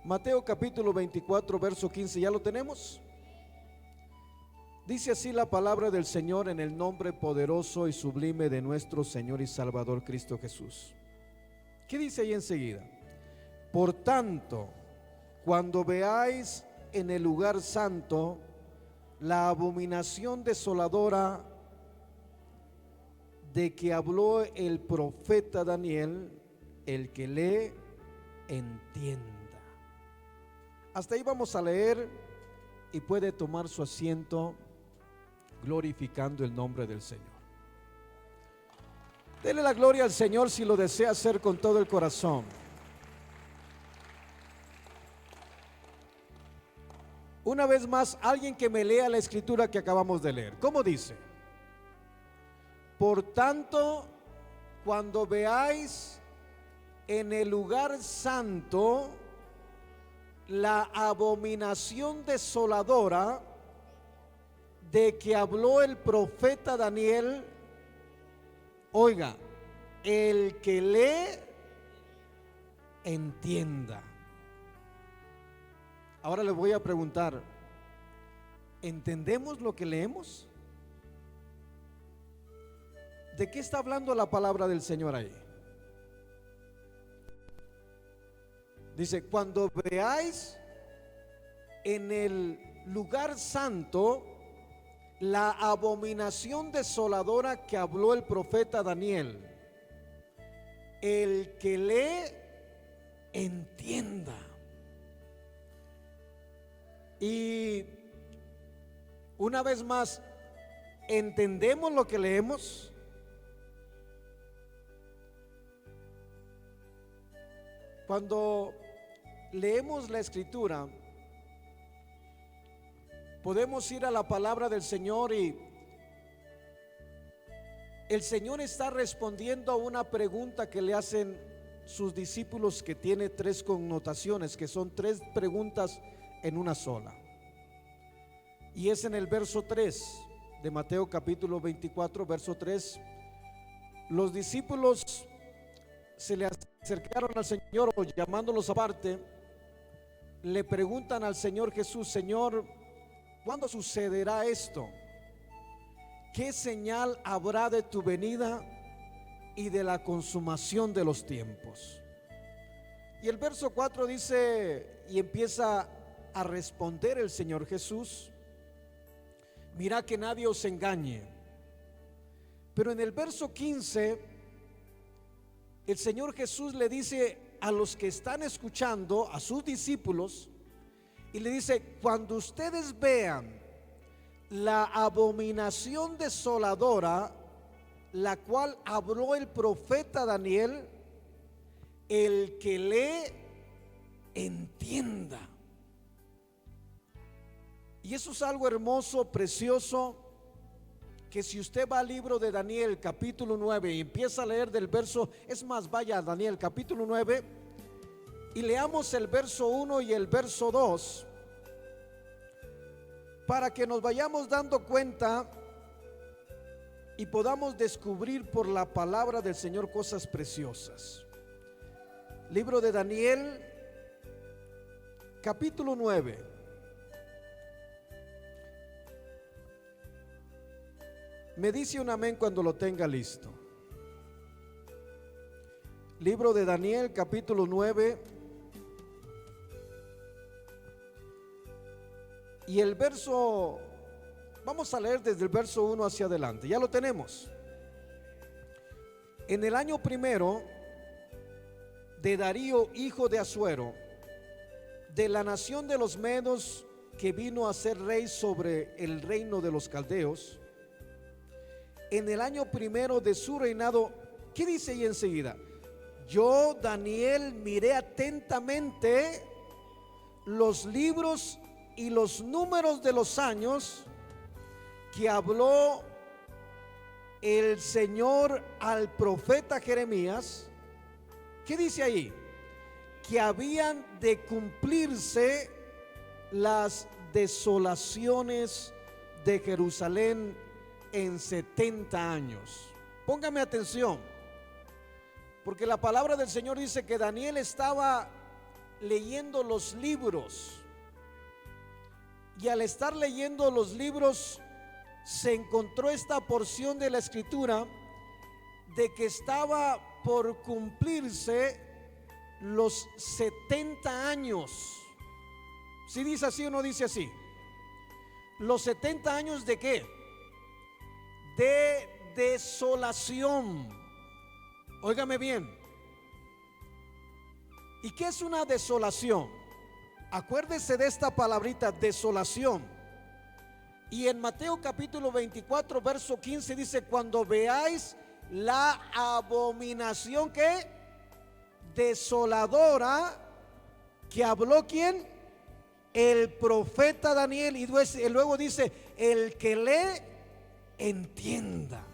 Mateo capítulo 24, verso 15, ¿ya lo tenemos? Dice así la palabra del Señor en el nombre poderoso y sublime de nuestro Señor y Salvador Cristo Jesús. ¿Qué dice ahí enseguida? Por tanto, cuando veáis en el lugar santo la abominación desoladora de que habló el profeta Daniel, el que lee, entienda. Hasta ahí vamos a leer y puede tomar su asiento glorificando el nombre del Señor. Dele la gloria al Señor si lo desea hacer con todo el corazón. Una vez más, alguien que me lea la escritura que acabamos de leer. ¿Cómo dice? Por tanto, cuando veáis en el lugar santo la abominación desoladora de que habló el profeta Daniel, oiga, el que lee, entienda. Ahora le voy a preguntar, ¿entendemos lo que leemos? ¿De qué está hablando la palabra del Señor ahí? Dice, cuando veáis en el lugar santo la abominación desoladora que habló el profeta Daniel, el que lee, entienda. Y una vez más, ¿entendemos lo que leemos? Cuando leemos la escritura, podemos ir a la palabra del Señor y el Señor está respondiendo a una pregunta que le hacen sus discípulos, que tiene tres connotaciones, que son tres preguntas en una sola. Y es en el verso 3 de Mateo capítulo 24, verso 3. Los discípulos se le acercaron al Señor, o llamándolos aparte, le preguntan al Señor Jesús: Señor, ¿cuándo sucederá esto? ¿Qué señal habrá de tu venida y de la consumación de los tiempos? Y el verso 4 dice, y empieza a responder el Señor Jesús: mirad que nadie os engañe. Pero en el verso 15 el Señor Jesús le dice a los que están escuchando, a sus discípulos, y le dice: cuando ustedes vean la abominación desoladora, la cual habló el profeta Daniel, el que lee, entienda. Y eso es algo hermoso, precioso, que si usted va al libro de Daniel capítulo 9 y empieza a leer del verso, es más, vaya a Daniel capítulo 9 y leamos el verso 1 y el verso 2, para que nos vayamos dando cuenta y podamos descubrir por la palabra del Señor cosas preciosas. Libro de Daniel capítulo 9. Me dice un amén cuando lo tenga listo. Libro de Daniel capítulo 9 y el verso, vamos a leer desde el verso 1 hacia adelante. Ya lo tenemos. En el año primero de Darío, hijo de Asuero, de la nación de los Medos, que vino a ser rey sobre el reino de los caldeos, en el año primero de su reinado, ¿qué dice ahí enseguida? Yo, Daniel, miré atentamente los libros y los números de los años que habló el Señor al profeta Jeremías. ¿Qué dice ahí? Que habían de cumplirse las desolaciones de Jerusalén en 70 años. Póngame atención, porque la palabra del Señor dice que Daniel estaba leyendo los libros. Y al estar leyendo los libros, se encontró esta porción de la escritura de que estaba por cumplirse los 70 años. ¿Si dice así o no dice así? ¿Los 70 años de qué? De desolación. Óigame bien. ¿Y qué es una desolación? Acuérdese de esta palabrita, desolación. Y en Mateo capítulo 24, verso 15 dice: cuando veáis la abominación que desoladora que habló, ¿quién? El profeta Daniel. Y luego dice: el que lee, entienda.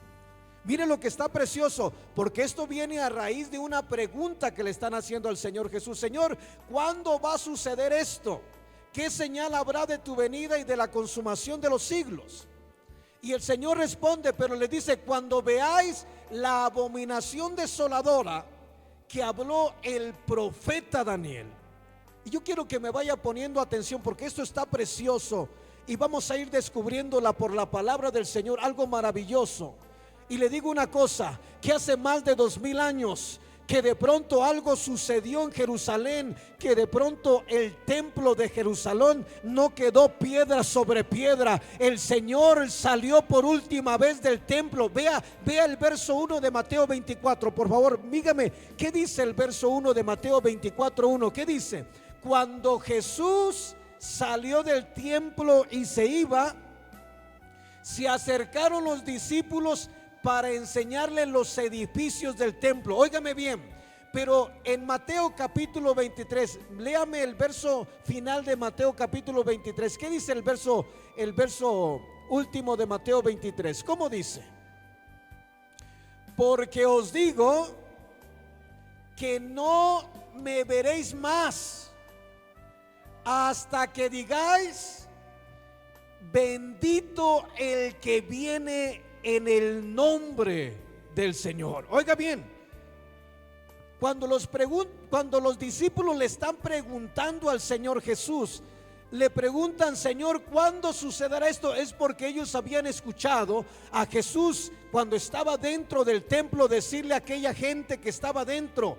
Mire lo que está precioso, porque esto viene a raíz de una pregunta que le están haciendo al Señor Jesús. Señor, ¿cuándo va a suceder esto? ¿Qué señal habrá de tu venida y de la consumación de los siglos? Y el Señor responde, pero le dice: cuando veáis la abominación desoladora que habló el profeta Daniel. Y yo quiero que me vaya poniendo atención, porque esto está precioso y vamos a ir descubriéndola por la palabra del Señor, algo maravilloso. Y le digo una cosa, que hace más de 2000 años que de pronto algo sucedió en Jerusalén, que de pronto el templo de Jerusalén no quedó piedra sobre piedra. El Señor salió por última vez del templo. Vea el verso 1 de Mateo 24, por favor, dígame, ¿qué dice el verso 1 de Mateo 24:1? ¿Qué dice? Cuando Jesús salió del templo y se iba, se acercaron los discípulos para enseñarle los edificios del templo. Óigame bien, pero en Mateo capítulo 23, léame el verso final de Mateo capítulo 23. ¿Qué dice el verso último de Mateo 23? ¿Cómo dice? Porque os digo que no me veréis más hasta que digáis: bendito el que viene en el nombre del Señor. Oiga bien, cuando los discípulos le están preguntando al Señor Jesús, le preguntan: Señor, ¿cuándo sucederá esto? Es porque ellos habían escuchado a Jesús cuando estaba dentro del templo decirle a aquella gente que estaba dentro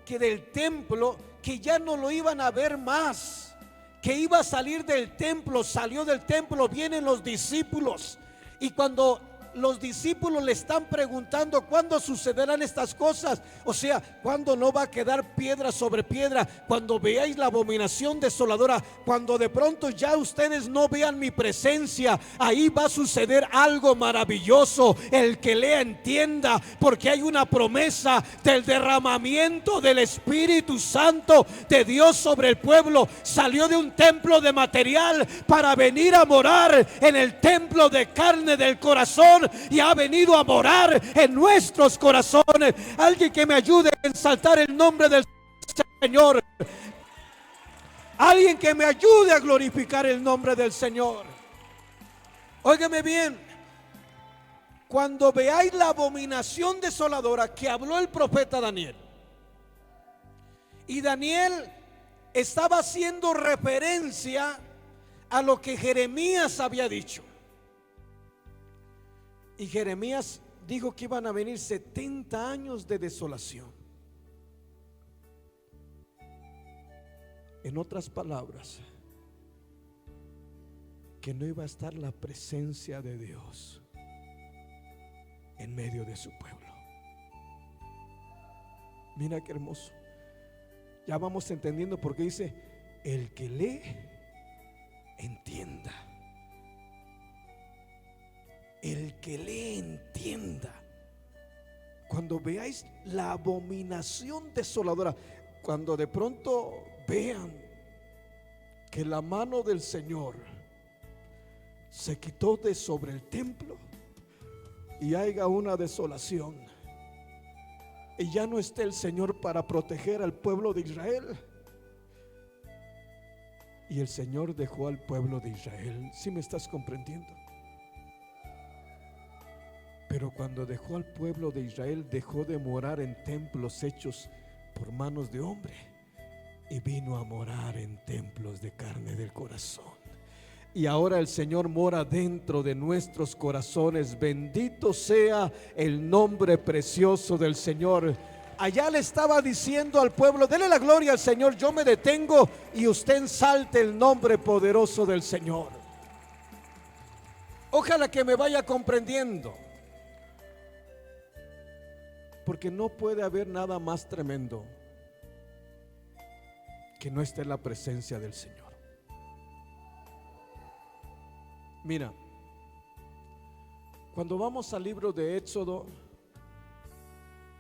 que del templo, que ya no lo iban a ver más, que iba a salir del templo. Salió del templo, vienen los discípulos, y cuando los discípulos le están preguntando: ¿cuándo sucederán estas cosas? O sea, ¿cuándo no va a quedar piedra sobre piedra? Cuando veáis la abominación desoladora, cuando de pronto ya ustedes no vean mi presencia, ahí va a suceder algo maravilloso. El que lea entienda, porque hay una promesa del derramamiento del Espíritu Santo de Dios sobre el pueblo. Salió de un templo de material para venir a morar en el templo de carne del corazón, y ha venido a morar en nuestros corazones. Alguien que me ayude a exaltar el nombre del Señor. Alguien que me ayude a glorificar el nombre del Señor. Óigame bien, cuando veáis la abominación desoladora que habló el profeta Daniel, y Daniel estaba haciendo referencia a lo que Jeremías había dicho. Y Jeremías dijo que iban a venir 70 años de desolación. En otras palabras, que no iba a estar la presencia de Dios en medio de su pueblo. Mira qué hermoso. Ya vamos entendiendo por qué dice: el que lee, entienda. El que lee, entienda. Cuando veáis la abominación desoladora, cuando de pronto vean que la mano del Señor se quitó de sobre el templo y haya una desolación, y ya no esté el Señor para proteger al pueblo de Israel, y el Señor dejó al pueblo de Israel. ¿Sí me estás comprendiendo? Pero cuando dejó al pueblo de Israel, dejó de morar en templos hechos por manos de hombre, y vino a morar en templos de carne del corazón. Y ahora el Señor mora dentro de nuestros corazones. Bendito sea el nombre precioso del Señor. Allá le estaba diciendo al pueblo: dele la gloria al Señor. Yo me detengo y usted ensalte el nombre poderoso del Señor. Ojalá que me vaya comprendiendo, porque no puede haber nada más tremendo que no esté en la presencia del Señor. Mira, cuando vamos al libro de Éxodo,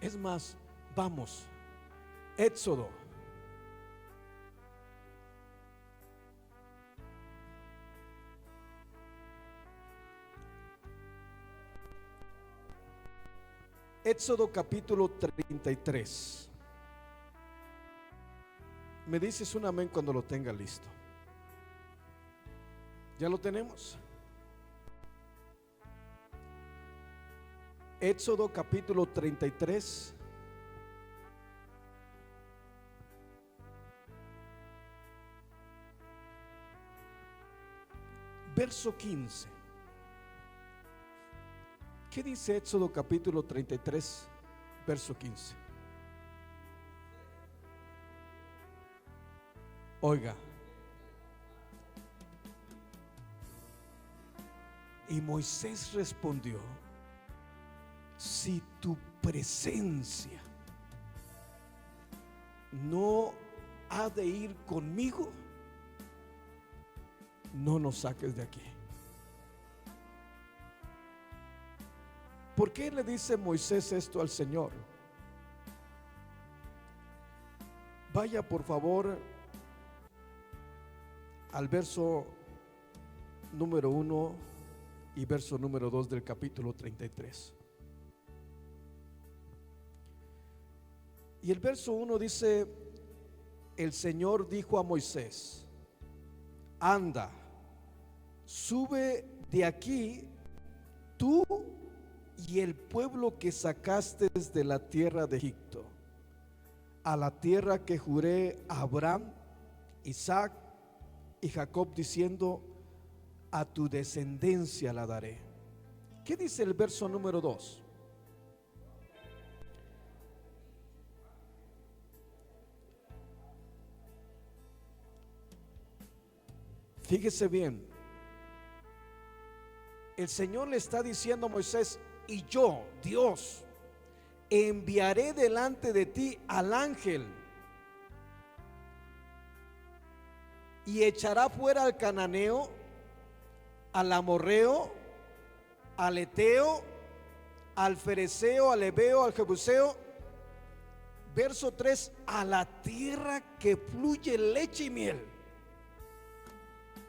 es más, vamos, Éxodo capítulo 33. Me dices un amén cuando lo tenga listo. ¿Ya lo tenemos? Éxodo capítulo 33, verso 15. ¿Qué dice Éxodo capítulo 33, verso 15? Oiga. Y Moisés respondió: si tu presencia no ha de ir conmigo, no nos saques de aquí. ¿Por qué le dice Moisés esto al Señor? Vaya por favor al verso número 1 y verso número 2 del capítulo 33. Y el verso 1 dice: el Señor dijo a Moisés: anda, sube de aquí tú y el pueblo que sacaste de la tierra de Egipto, a la tierra que juré a Abraham, Isaac y Jacob, diciendo: a tu descendencia la daré. ¿Qué dice el verso número 2? Fíjese bien, el Señor le está diciendo a Moisés: y yo, Dios, enviaré delante de ti al ángel, y echará fuera al cananeo, al amorreo, al eteo, al fereceo, al heveo, al jebuseo. Verso 3: a la tierra que fluye leche y miel.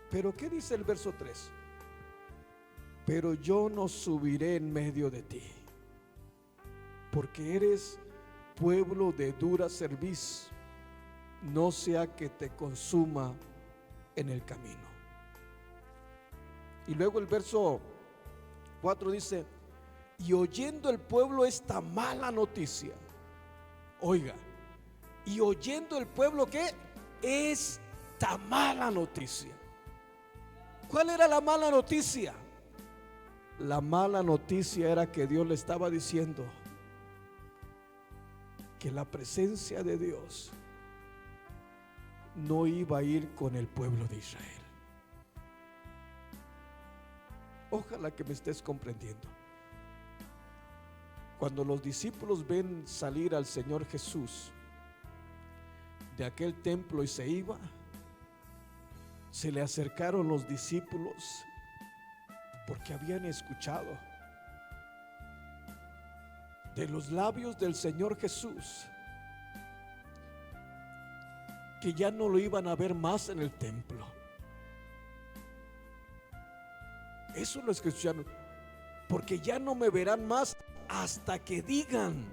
Pero ¿qué dice el verso 3? Pero yo no subiré en medio de ti, porque eres pueblo de dura cerviz, no sea que te consuma en el camino. Y luego el verso 4 dice: y oyendo el pueblo esta mala noticia. Oiga, y oyendo el pueblo ¿qué? Esta mala noticia. ¿Cuál era la mala noticia? La mala noticia era que Dios le estaba diciendo que la presencia de Dios no iba a ir con el pueblo de Israel. Ojalá que me estés comprendiendo. Cuando los discípulos ven salir al Señor Jesús de aquel templo y se iba, se le acercaron los discípulos porque habían escuchado de los labios del Señor Jesús que ya no lo iban a ver más en el templo. Eso lo escucharon: porque ya no me verán más hasta que digan: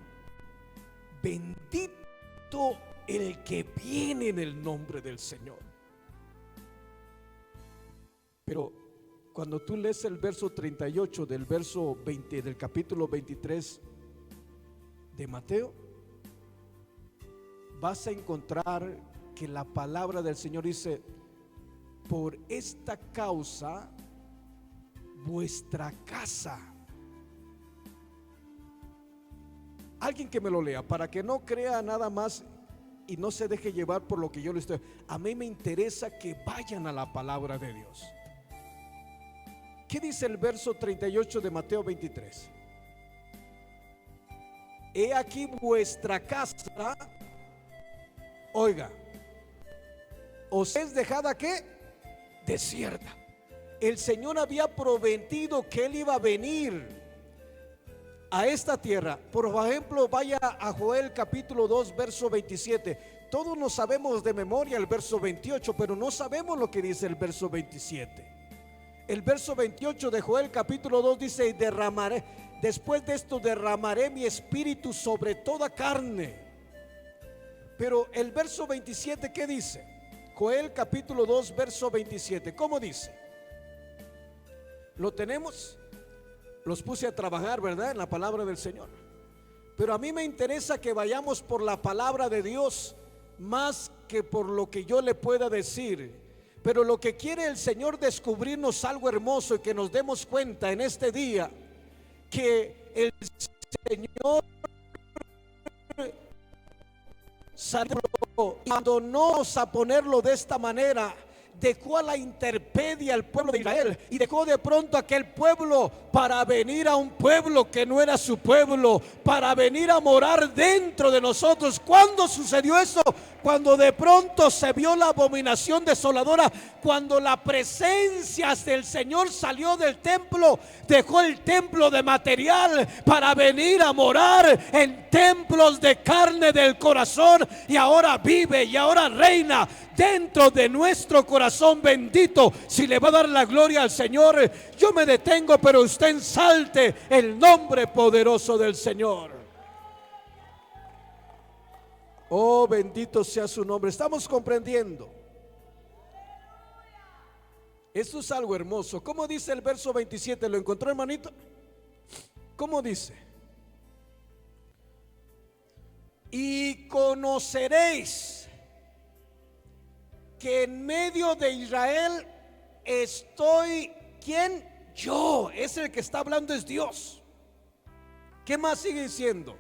bendito el que viene en el nombre del Señor. Pero cuando tú lees el verso 38 del verso 20 del capítulo 23 de Mateo, vas a encontrar que la palabra del Señor dice: por esta causa vuestra casa. Alguien que me lo lea, para que no crea nada más y no se deje llevar por lo que yo le estoy. A mí me interesa que vayan a la palabra de Dios. ¿Qué dice el verso 38 de Mateo 23? He aquí vuestra casa, oiga, os es dejada, ¿qué? Desierta. El Señor había prometido que Él iba a venir a esta tierra. Por ejemplo, vaya a Joel capítulo 2 verso 27. Todos nos sabemos de memoria el verso 28, pero no sabemos lo que dice el verso 27. El verso 28 de Joel capítulo 2 dice: y derramaré, después de esto derramaré mi espíritu sobre toda carne. Pero el verso 27, ¿qué dice? Joel capítulo 2 verso 27, ¿cómo dice? ¿Lo tenemos? Los puse a trabajar, ¿verdad? En la palabra del Señor. Pero a mí me interesa que vayamos por la palabra de Dios más que por lo que yo le pueda decir. Pero lo que quiere el Señor, descubrirnos algo hermoso y que nos demos cuenta en este día que el Señor salió y abandonó a ponerlo de esta manera. Dejó a la intemperie al pueblo de Israel y dejó de pronto aquel pueblo para venir a un pueblo que no era su pueblo, para venir a morar dentro de nosotros. ¿Cuándo sucedió eso? Cuando de pronto se vio la abominación desoladora, cuando la presencia del Señor salió del templo, dejó el templo de material para venir a morar en templos de carne del corazón, y ahora vive y ahora reina dentro de nuestro corazón. Bendito si le va a dar la gloria al Señor. Yo me detengo, pero usted ensalte el nombre poderoso del Señor. Oh, bendito sea su nombre. Estamos comprendiendo. Esto es algo hermoso. ¿Cómo dice el verso 27? ¿Lo encontró, hermanito? ¿Cómo dice? Y conoceréis que en medio de Israel estoy. ¿Quién? Yo. Es el que está hablando, es Dios. ¿Qué más sigue diciendo?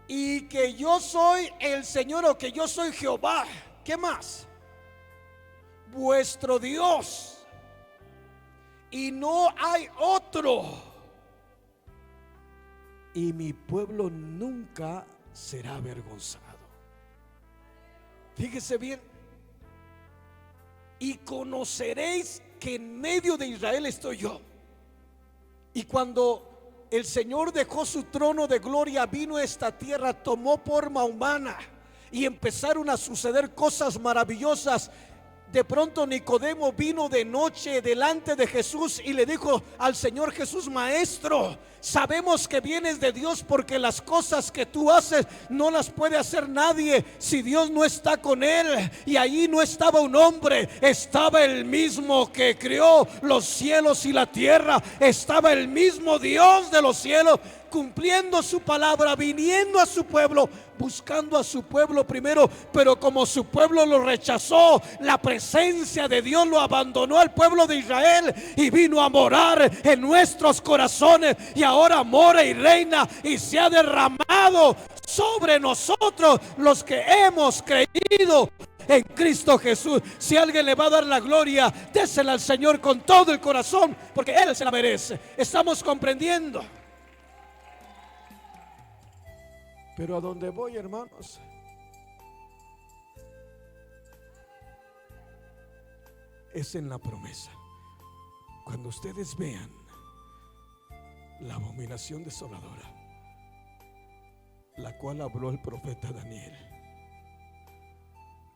Y que yo soy el Señor, o que yo soy Jehová. ¿Qué más? Vuestro Dios, y no hay otro, y mi pueblo nunca será avergonzado. Fíjese bien. Y conoceréis que en medio de Israel estoy yo. Y cuando el Señor dejó su trono de gloria, vino a esta tierra, tomó forma humana y empezaron a suceder cosas maravillosas. De pronto Nicodemo vino de noche delante de Jesús y le dijo al Señor Jesús: Maestro, sabemos que vienes de Dios, porque las cosas que tú haces no las puede hacer nadie si Dios no está con él. Y allí no estaba un hombre, estaba el mismo que creó los cielos y la tierra. Estaba el mismo Dios de los cielos, cumpliendo su palabra, viniendo a su pueblo, buscando a su pueblo primero. Pero como su pueblo lo rechazó, la presencia de Dios lo abandonó al pueblo de Israel y vino a morar en nuestros corazones. Y ahora mora y reina y se ha derramado sobre nosotros, los que hemos creído en Cristo Jesús. Si alguien le va a dar la gloria, désela al Señor con todo el corazón, porque Él se la merece. Estamos comprendiendo. Pero a donde voy, hermanos, es en la promesa. Cuando ustedes vean la abominación desoladora, la cual habló el profeta Daniel,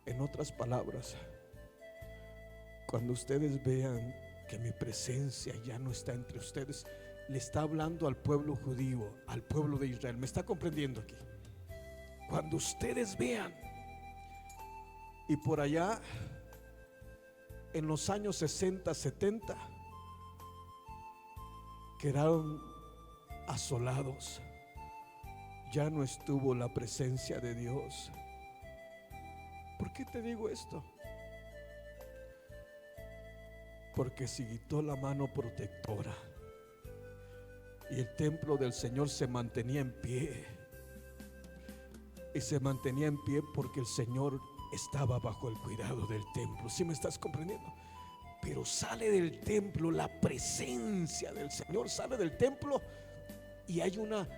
en otras palabras, cuando ustedes vean que mi presencia ya no está entre ustedes, le está hablando al pueblo judío, al pueblo de Israel. ¿Me está comprendiendo aquí? Cuando ustedes vean, y por allá en los años 60, 70 quedaron asolados, ya no estuvo la presencia de Dios. ¿Por qué te digo esto? Porque se quitó la mano protectora y el templo del Señor se mantenía en pie. Y se mantenía en pie porque el Señor estaba bajo el cuidado del templo. ¿Sí me estás comprendiendo? Pero sale del templo la presencia del Señor, sale del templo y hay una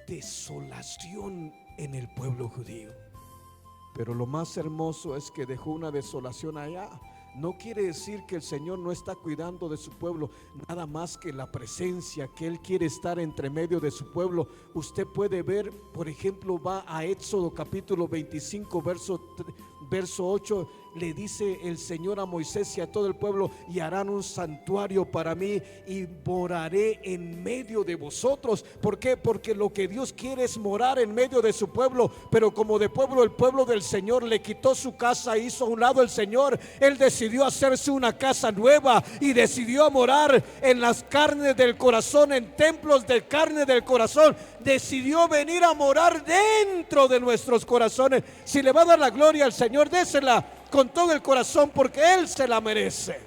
desolación en el pueblo judío. Pero lo más hermoso es que dejó una desolación allá. No quiere decir que el Señor no está cuidando de su pueblo, nada más que la presencia, que Él quiere estar entre medio de su pueblo. Usted puede ver, por ejemplo, va a Éxodo capítulo 25, verso 8. Le dice el Señor a Moisés y a todo el pueblo: y harán un santuario para mí y moraré en medio de vosotros. ¿Por qué? Porque lo que Dios quiere es morar en medio de su pueblo. Pero como de pueblo, el pueblo del Señor le quitó su casa, hizo a un lado el Señor. Él decidió hacerse una casa nueva y decidió morar en las carnes del corazón, en templos de carne del corazón. Decidió venir a morar dentro de nuestros corazones. Si le va a dar la gloria al Señor, désela con todo el corazón, porque Él se la merece.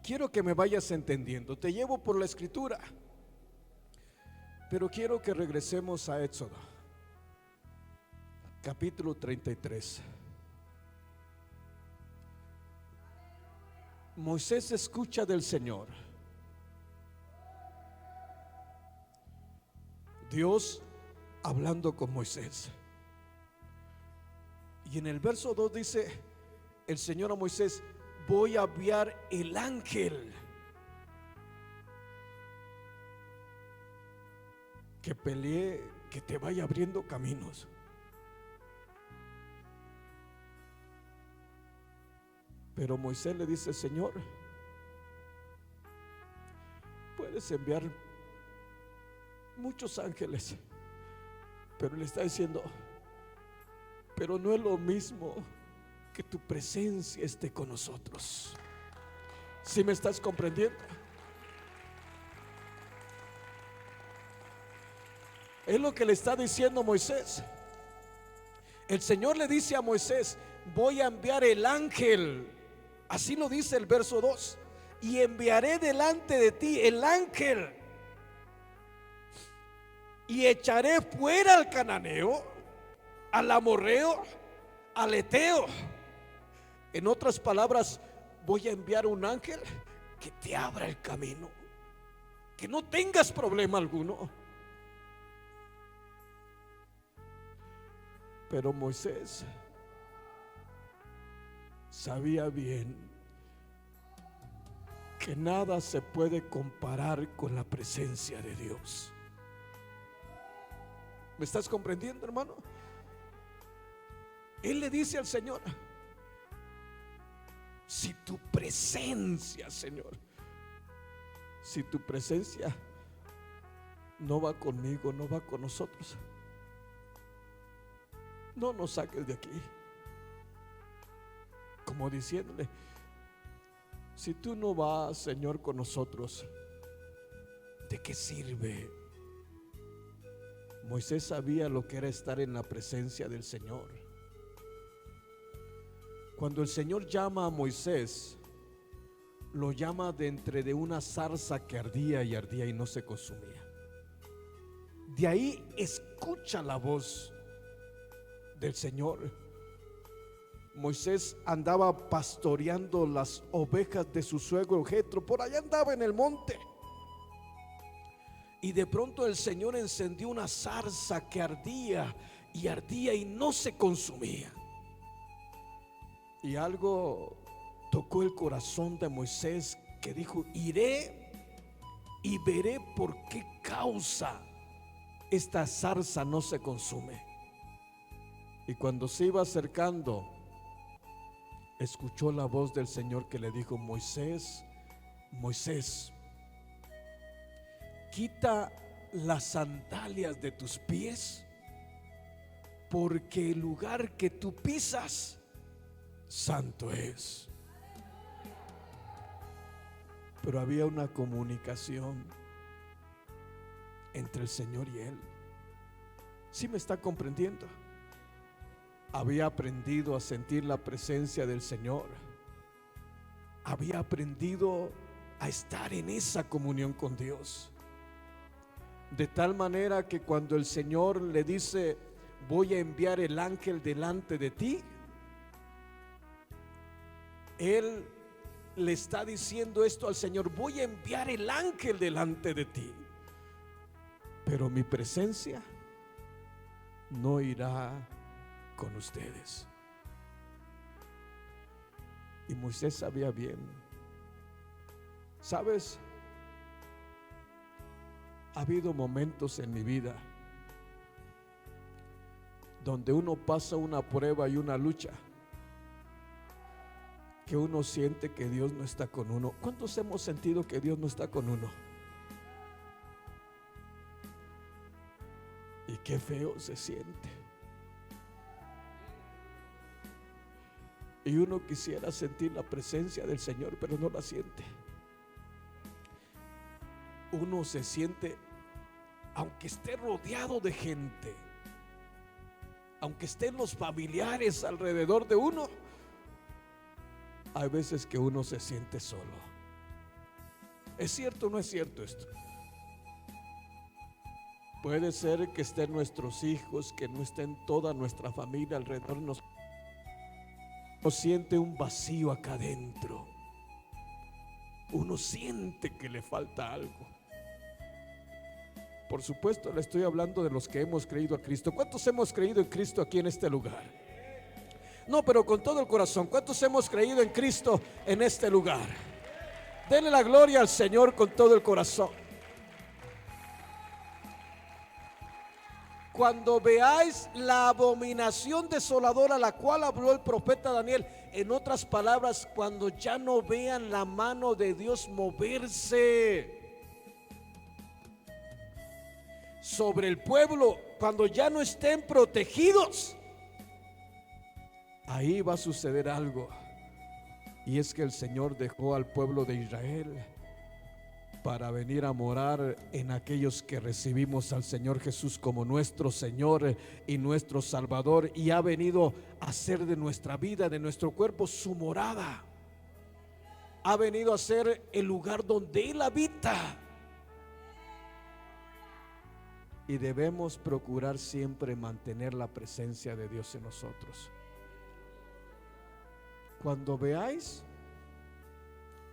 Quiero que me vayas entendiendo. Te llevo por la escritura, pero quiero que regresemos a Éxodo capítulo 33. Moisés escucha del Señor. Dios hablando con Moisés. Y en el verso 2 dice el Señor a Moisés: voy a enviar el ángel que pelee, que te vaya abriendo caminos. Pero Moisés le dice: Señor, puedes enviar muchos ángeles, pero le está diciendo: pero no es lo mismo que tu presencia esté con nosotros. ¿Sí me estás comprendiendo? Es lo que le está diciendo Moisés. El Señor le dice a Moisés: voy a enviar el ángel. Así lo dice el verso 2. Y enviaré delante de ti el ángel, y echaré fuera al cananeo, al amorreo, al eteo. En otras palabras, voy a enviar un ángel que te abra el camino, que no tengas problema alguno. Pero Moisés sabía bien que nada se puede comparar con la presencia de Dios. ¿Me estás comprendiendo, hermano? Él le dice al Señor: si tu presencia, Señor, si tu presencia no va conmigo, no va con nosotros, no nos saques de aquí. Como diciéndole: si tú no vas, Señor, con nosotros, ¿de qué sirve? Moisés sabía lo que era estar en la presencia del Señor. Cuando el Señor llama a Moisés, lo llama de entre de una zarza que ardía y ardía y no se consumía. De ahí escucha la voz del Señor. Moisés andaba pastoreando las ovejas de su suegro Jetro, por allá andaba en el monte. Y de pronto el Señor encendió una zarza que ardía y no se consumía. Y algo tocó el corazón de Moisés, que dijo: iré y veré por qué causa esta zarza no se consume. Y cuando se iba acercando, escuchó la voz del Señor que le dijo: Moisés, Moisés, quita las sandalias de tus pies, porque el lugar que tú pisas santo es. Pero había una comunicación. entre el Señor y él. ¿Sí me está comprendiendo? Había aprendido a sentir la presencia del Señor. Había aprendido a estar en esa comunión con Dios. De tal manera que cuando el Señor le dice: voy a enviar el ángel delante de ti, él le está diciendo esto al Señor: voy a enviar el ángel delante de ti, pero mi presencia no irá con ustedes. Y Moisés sabía bien. ¿Sabes? Ha habido momentos en mi vida donde uno pasa una prueba y una lucha que uno siente que Dios no está con uno. ¿Cuántos hemos sentido que Dios no está con uno? Y qué feo se siente. Y uno quisiera sentir la presencia del Señor, pero no la siente. Uno se siente, aunque esté rodeado de gente, aunque estén los familiares alrededor de uno, hay veces que uno se siente solo. ¿Es cierto o no es cierto esto? Puede ser que estén nuestros hijos, que no estén toda nuestra familia alrededor. Nos siente un vacío acá adentro. Uno siente que le falta algo. Por supuesto, le estoy hablando de los que hemos creído a Cristo. ¿Cuántos hemos creído en Cristo aquí en este lugar? No, pero con todo el corazón. ¿Cuántos hemos creído en Cristo en este lugar? Denle la gloria al Señor con todo el corazón. Cuando veáis la abominación desoladora a la cual habló el profeta Daniel, en otras palabras, cuando ya no vean la mano de Dios moverse sobre el pueblo, cuando ya no estén protegidos, ahí va a suceder algo. Y es que el Señor dejó al pueblo de Israel para venir a morar en aquellos que recibimos al Señor Jesús como nuestro Señor y nuestro Salvador, y ha venido a hacer de nuestra vida, de nuestro cuerpo, su morada. Ha venido a ser el lugar donde Él habita. Y debemos procurar siempre mantener la presencia de Dios en nosotros. Cuando veáis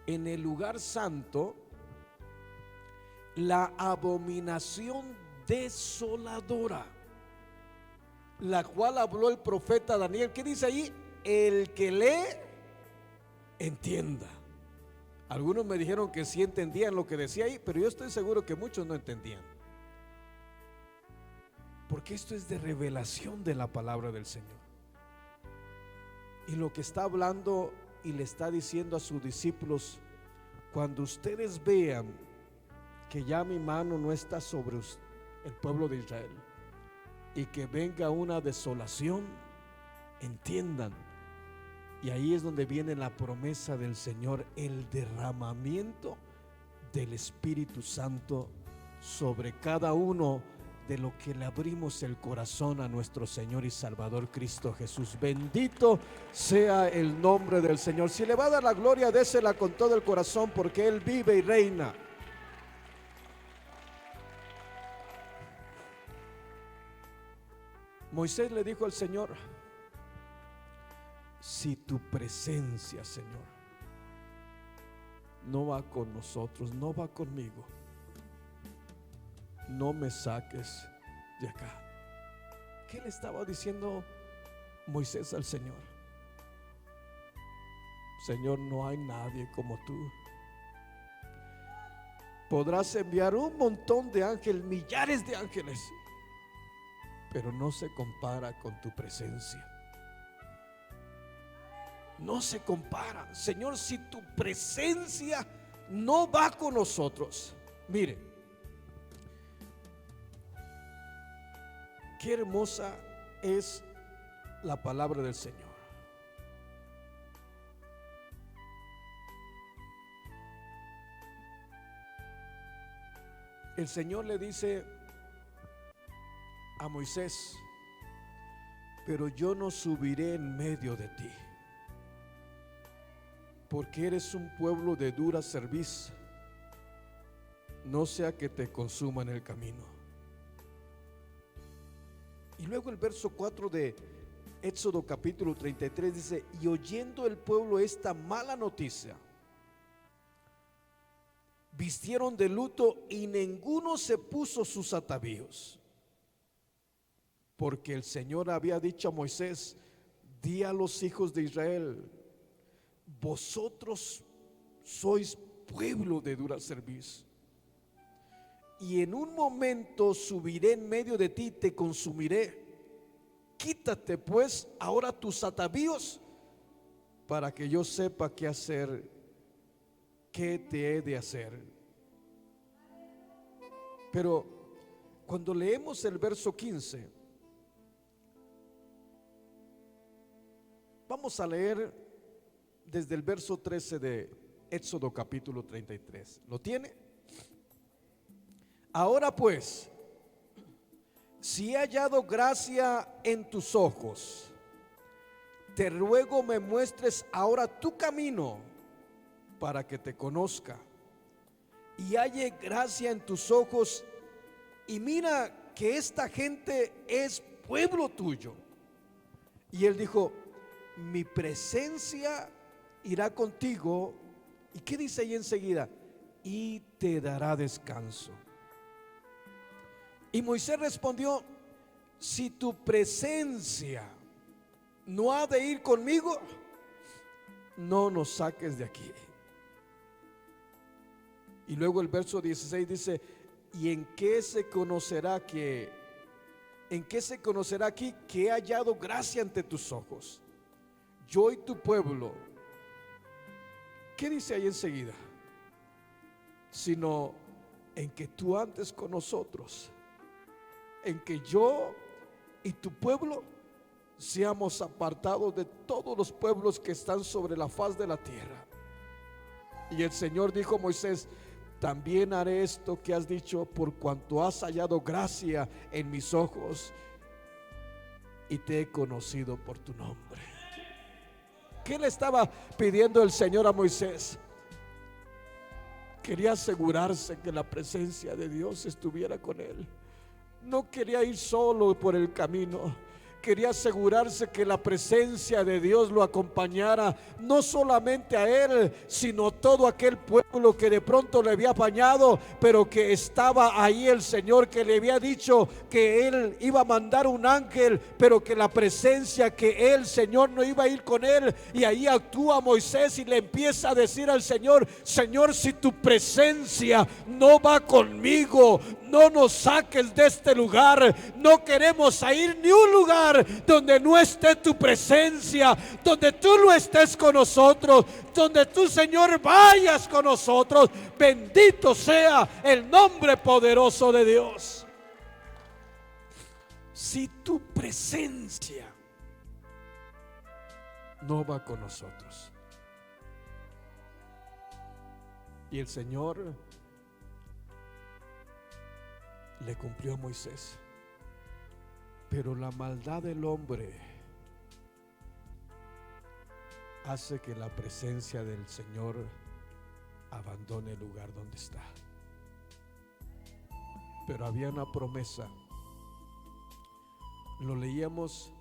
en el lugar santo la abominación desoladora, la cual habló el profeta Daniel, ¿qué dice ahí? El que lee, entienda. Algunos me dijeron que sí entendían lo que decía ahí, pero yo estoy seguro que muchos no entendían, porque esto es de revelación de la palabra del Señor. Y lo que está hablando y le está diciendo a sus discípulos: cuando ustedes vean que ya mi mano no está sobre el pueblo de Israel y que venga una desolación, entiendan. Y ahí es donde viene la promesa del Señor, el derramamiento del Espíritu Santo sobre cada uno de lo que le abrimos el corazón a nuestro Señor y Salvador Cristo Jesús. Bendito sea el nombre del Señor. Si le va a dar la gloria, désela con todo el corazón, porque Él vive y reina. Moisés le dijo al Señor: si tu presencia, Señor, no va con nosotros, no va conmigo, no me saques de acá. ¿Qué le estaba diciendo Moisés al Señor? Señor, no hay nadie como tú. Podrás enviar un montón de ángeles, millares de ángeles, pero no se compara con tu presencia. No se compara. Señor, si tu presencia no va con nosotros. Mire, qué hermosa es la palabra del Señor. el Señor le dice a Moisés: pero yo no subiré en medio de ti, porque eres un pueblo de dura cerviz, no sea que te consuma en el camino. Y luego el verso 4 de Éxodo capítulo 33 dice: y oyendo el pueblo esta mala noticia, vistieron de luto y ninguno se puso sus atavíos, porque el Señor había dicho a Moisés: di a los hijos de Israel, vosotros sois pueblo de dura cerviz, y en un momento subiré en medio de ti y te consumiré. Quítate pues ahora tus atavíos, para que yo sepa qué hacer, qué te he de hacer. Pero cuando leemos el verso 15, vamos a leer desde el verso 13 de Éxodo capítulo 33. ¿Lo tiene? Ahora pues, si he hallado gracia en tus ojos, te ruego me muestres ahora tu camino, para que te conozca y halle gracia en tus ojos, y mira que esta gente es pueblo tuyo. Y él dijo: mi presencia irá contigo. ¿Y qué dice ahí enseguida? Y te dará descanso. Y Moisés respondió: si tu presencia no ha de ir conmigo, no nos saques de aquí. Y luego el verso 16 dice: ¿y en qué se conocerá aquí que he hallado gracia ante tus ojos, yo y tu pueblo? ¿Qué dice ahí enseguida? Sino en que tú andes con nosotros, en que yo y tu pueblo seamos apartados de todos los pueblos que están sobre la faz de la tierra. Y el Señor dijo a Moisés: también haré esto que has dicho, por cuanto has hallado gracia en mis ojos y te he conocido por tu nombre. ¿Qué le estaba pidiendo el Señor a Moisés? Quería asegurarse que la presencia de Dios estuviera con él. No quería ir solo por el camino. Quería asegurarse que la presencia de Dios lo acompañara, no solamente a él, sino todo aquel pueblo que de pronto le había bañado, pero que estaba ahí el Señor, que le había dicho que él iba a mandar un ángel, pero que la presencia, que el Señor no iba a ir con él. Y ahí actúa Moisés y le empieza a decir al Señor: Señor, si tu presencia no va conmigo, no nos saques de este lugar. No queremos ir ni un lugar donde no esté tu presencia, donde tú no estés con nosotros, donde tú, Señor, vayas con nosotros. Bendito sea el nombre poderoso de Dios. Si tu presencia no va con nosotros. Y el Señor le cumplió a Moisés. Pero la maldad del hombre hace que la presencia del Señor abandone el lugar donde está. Pero había una promesa. Lo leíamos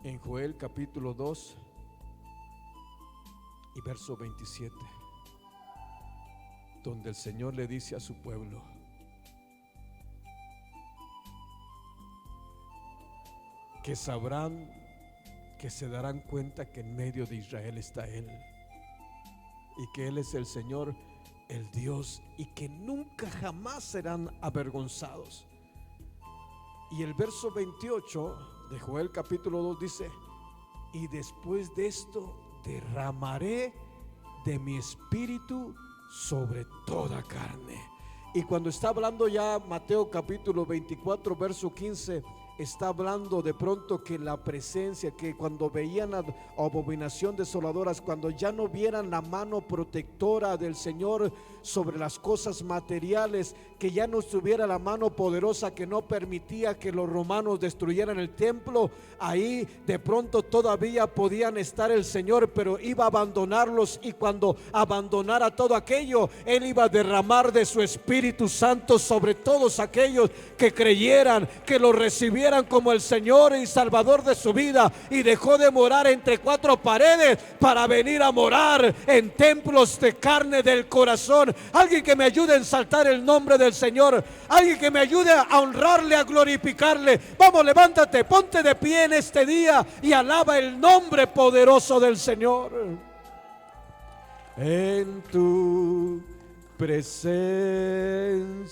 en Joel capítulo 2 y verso 27, donde el Señor le dice a su pueblo: que sabrán, que se darán cuenta que en medio de Israel está Él, y que Él es el Señor, el Dios, y que nunca jamás serán avergonzados. Y el verso 28 de Joel capítulo 2 dice: y después de esto derramaré de mi espíritu sobre toda carne. Y cuando está hablando ya Mateo capítulo 24 verso 15, está hablando de pronto que la presencia, que cuando veían abominación desoladoras, cuando ya no vieran la mano protectora del Señor sobre las cosas materiales, que ya no estuviera la mano poderosa que no permitía que los romanos destruyeran el templo, ahí de pronto todavía podían estar el Señor, pero iba a abandonarlos, y cuando abandonara todo aquello, Él iba a derramar de su Espíritu Santo sobre todos aquellos que creyeran, que lo recibieran como el Señor y Salvador de su vida, y dejó de morar entre cuatro paredes para venir a morar en templos de carne del corazón. Alguien que me ayude a exaltar el nombre del Señor, alguien que me ayude a honrarle, a glorificarle. Vamos, levántate, ponte de pie en este día y alaba el nombre poderoso del Señor. En tu presencia